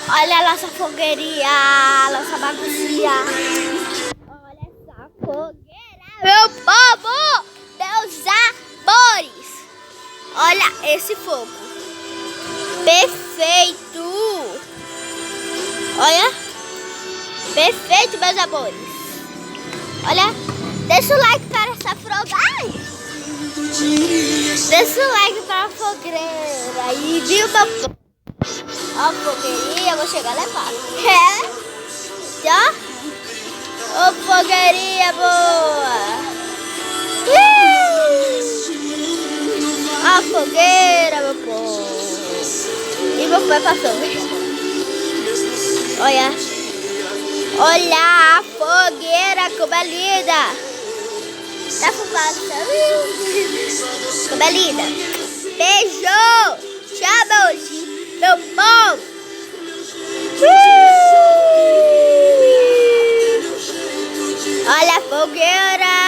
Olha a nossa fogueirinha, a nossa baguncinha. Olha essa fogueira, meu povo, meus amores. Olha esse fogo. Perfeito. Olha. Perfeito, meus amores. Olha. Deixa o like para essa fogueira. Deixa o like para a fogueira aí, viu, meu povo? Ó, a fogueirinha, eu vou chegar lá embaixo. Já? Ó, fogueirinha boa. Ó, a fogueira, meu povo. E meu pai passou. Olha. Olha a fogueira, como é linda. Tá fumado, como é linda. Beijo. Tchau, meu povo. Olha a fogueira.